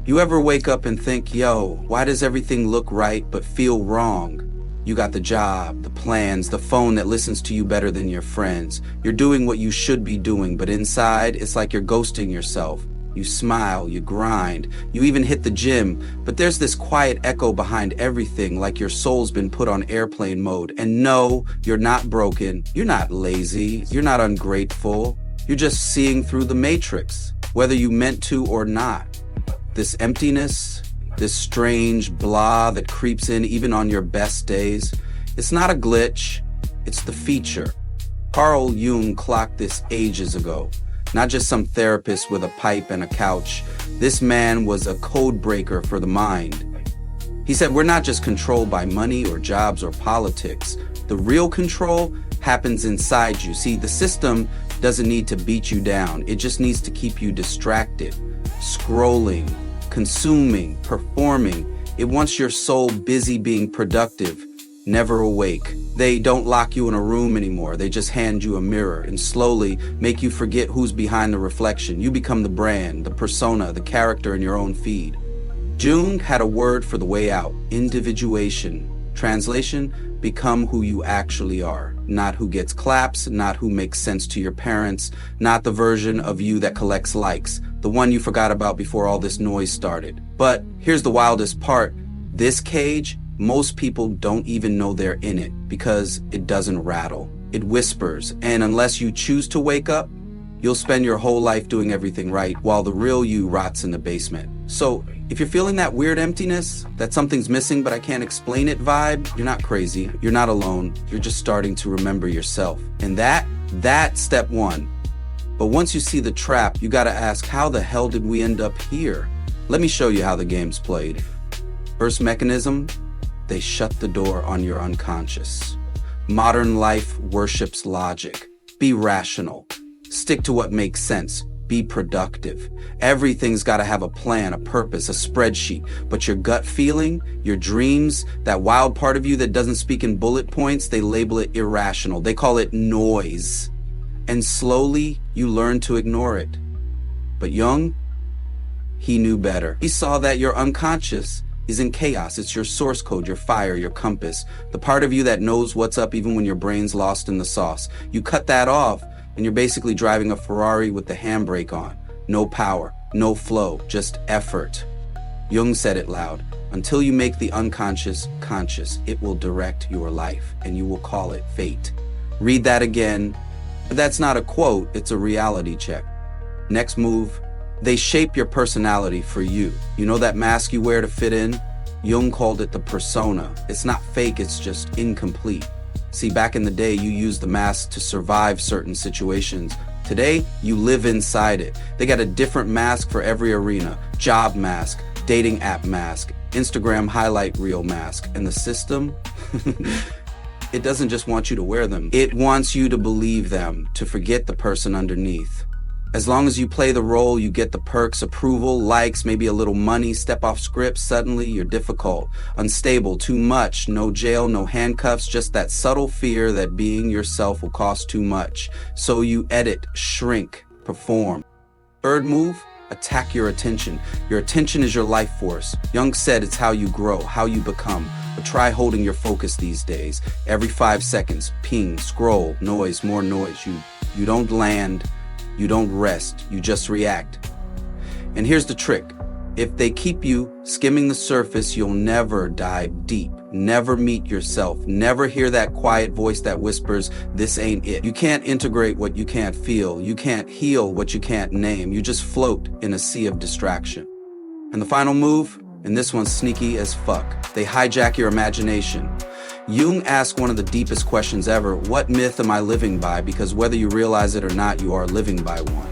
You ever wake up and think, yo, why does everything look right but feel wrong? You got the job, the plans, the phone that listens to you better than your friends. You're doing what you should be doing, but inside, it's like you're ghosting yourself. You smile, you grind, you even hit the gym, but there's this quiet echo behind everything, like your soul's been put on airplane mode. And no, you're not broken, you're not lazy, you're not ungrateful. You're just seeing through the matrix, whether you meant to or not. This emptiness, this strange blah that creeps in even on your best days, it's not a glitch, it's the feature. Carl Jung clocked this ages ago. Not just some therapist with a pipe and a couch. This man was a code breaker for the mind. He said, we're not just controlled by money or jobs or politics. The real control happens inside you. See, the system doesn't need to beat you down. It just needs to keep you distracted, scrolling, consuming, performing. It wants your soul busy being productive, never awake. They don't lock you in a room anymore. They just hand you a mirror and slowly make you forget who's behind the reflection. You become the brand, the persona, the character in your own feed. Jung had a word for the way out: individuation. Translation: become who you actually are. Not who gets claps, not who makes sense to your parents, not the version of you that collects likes, the one you forgot about before all this noise started. But here's the wildest part. This cage, most people don't even know they're in it because it doesn't rattle. It whispers, and unless you choose to wake up, you'll spend your whole life doing everything right while the real you rots in the basement. So if you're feeling that weird emptiness, that something's missing but I can't explain it vibe, you're not crazy, you're not alone, you're just starting to remember yourself. And that's step one. But once you see the trap, you gotta ask, how the hell did we end up here? Let me show you how the game's played. First mechanism: they shut the door on your unconscious. Modern life worships logic. Be rational. Stick to what makes sense. Be productive. Everything's got to have a plan, a purpose, a spreadsheet. But your gut feeling, your dreams, that wild part of you that doesn't speak in bullet points, they label it irrational. They call it noise. And slowly, you learn to ignore it. But Jung, he knew better. He saw that your unconscious is in chaos. It's your source code, your fire, your compass, the part of you that knows what's up even when your brain's lost in the sauce. You cut that off, and you're basically driving a Ferrari with the handbrake on. No power, no flow, just effort. Jung said it loud: until you make the unconscious conscious, it will direct your life, and you will call it fate. Read that again. That's not a quote, it's a reality check. Next move: they shape your personality for you. You know that mask you wear to fit in? Jung called it the persona. It's not fake, it's just incomplete. See, back in the day, you used the mask to survive certain situations. Today, you live inside it. They got a different mask for every arena. Job mask, dating app mask, Instagram highlight reel mask. And the system? It doesn't just want you to wear them. It wants you to believe them, to forget the person underneath. As long as you play the role, you get the perks, approval, likes, maybe a little money. Step off script, suddenly you're difficult, unstable, too much, no jail, no handcuffs, just that subtle fear that being yourself will cost too much. So you edit, shrink, perform. Third move: attack your attention. Your attention is your life force. Jung said it's how you grow, how you become. But try holding your focus these days. Every 5 seconds, ping, scroll, noise, more noise. You don't land. You don't rest, you just react. And here's the trick: if they keep you skimming the surface, you'll never dive deep, never meet yourself, never hear that quiet voice that whispers, this ain't it. You can't integrate what you can't feel, you can't heal what you can't name, you just float in a sea of distraction. And the final move, and this one's sneaky as fuck: they hijack your imagination. Jung asked one of the deepest questions ever: what myth am I living by? Because whether you realize it or not, you are living by one.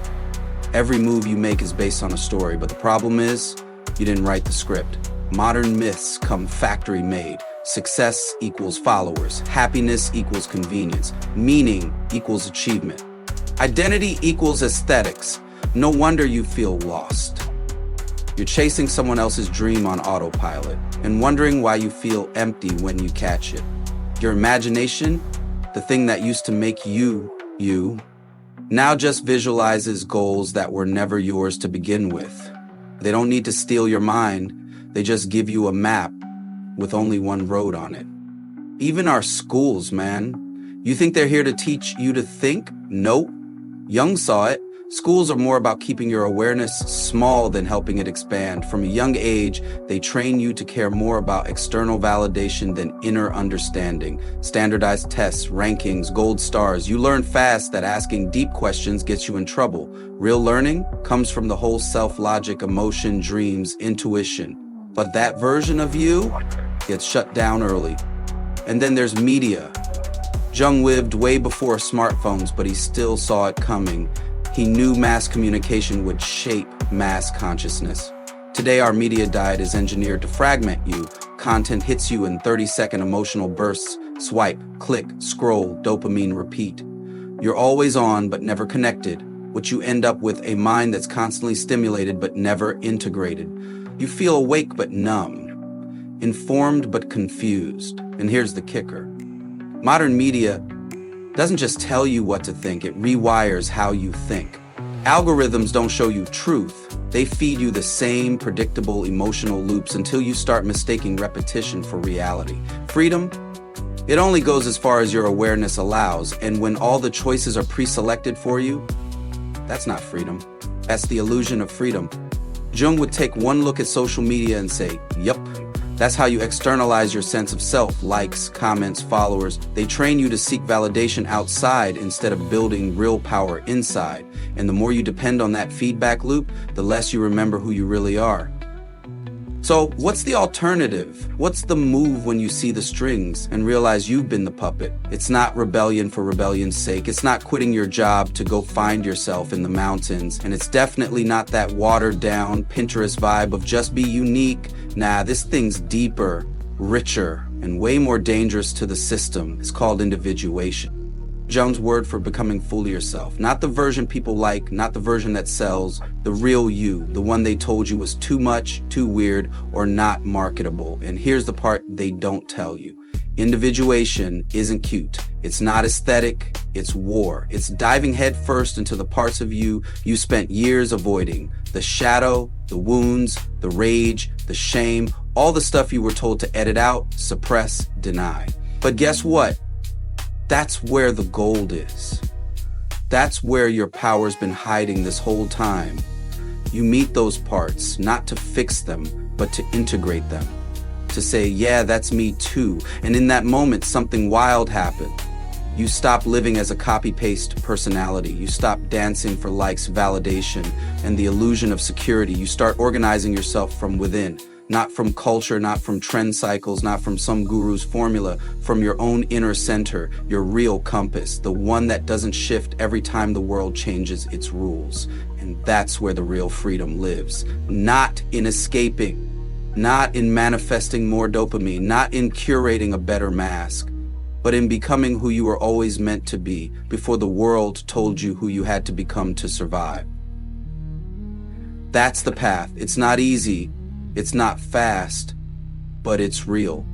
Every move you make is based on a story, but the problem is, you didn't write the script. Modern myths come factory made. Success equals followers. Happiness equals convenience. Meaning equals achievement. Identity equals aesthetics. No wonder you feel lost. You're chasing someone else's dream on autopilot and wondering why you feel empty when you catch it. Your imagination, the thing that used to make you, now just visualizes goals that were never yours to begin with. They don't need to steal your mind. They just give you a map with only one road on it. Even our schools, man. You think they're here to teach you to think? Nope. Jung saw it. Schools are more about keeping your awareness small than helping it expand. From a young age, they train you to care more about external validation than inner understanding. Standardized tests, rankings, gold stars. You learn fast that asking deep questions gets you in trouble. Real learning comes from the whole self, logic, emotion, dreams, intuition. But that version of you gets shut down early. And then there's media. Jung lived way before smartphones, but he still saw it coming. He knew mass communication would shape mass consciousness. Today, our media diet is engineered to fragment you. Content hits you in 30-second emotional bursts. Swipe, click, scroll, dopamine, repeat. You're always on, but never connected. What you end up with a mind that's constantly stimulated, but never integrated. You feel awake, but numb. Informed, but confused. And here's the kicker. Modern media doesn't just tell you what to think, it rewires how you think. Algorithms don't show you truth. They feed you the same predictable emotional loops until you start mistaking repetition for reality. Freedom? It only goes as far as your awareness allows, and when all the choices are pre-selected for you, that's not freedom. That's the illusion of freedom. Jung would take one look at social media and say, yup. That's how you externalize your sense of self. Likes, comments, followers. They train you to seek validation outside instead of building real power inside. And the more you depend on that feedback loop, the less you remember who you really are. So what's the alternative? What's the move when you see the strings and realize you've been the puppet? It's not rebellion for rebellion's sake. It's not quitting your job to go find yourself in the mountains. And it's definitely not that watered down Pinterest vibe of just be unique. Nah, this thing's deeper, richer, and way more dangerous to the system. It's called individuation. Jung's word for becoming fully yourself. Not the version people like, not the version that sells, the real you, the one they told you was too much, too weird, or not marketable. And here's the part they don't tell you. Individuation isn't cute. It's not aesthetic, it's war. It's diving headfirst into the parts of you you spent years avoiding. The shadow, the wounds, the rage, the shame, all the stuff you were told to edit out, suppress, deny. But guess what? That's where the gold is. That's where your power's been hiding this whole time. You meet those parts, not to fix them, but to integrate them. To say, yeah, that's me too. And in that moment, something wild happened. You stop living as a copy-paste personality. You stop dancing for likes, validation, and the illusion of security. You start organizing yourself from within. Not from culture, not from trend cycles, not from some guru's formula, from your own inner center, your real compass, the one that doesn't shift every time the world changes its rules. And that's where the real freedom lives. Not in escaping, not in manifesting more dopamine, not in curating a better mask, but in becoming who you were always meant to be before the world told you who you had to become to survive. That's the path. It's not easy. It's not fast, but it's real.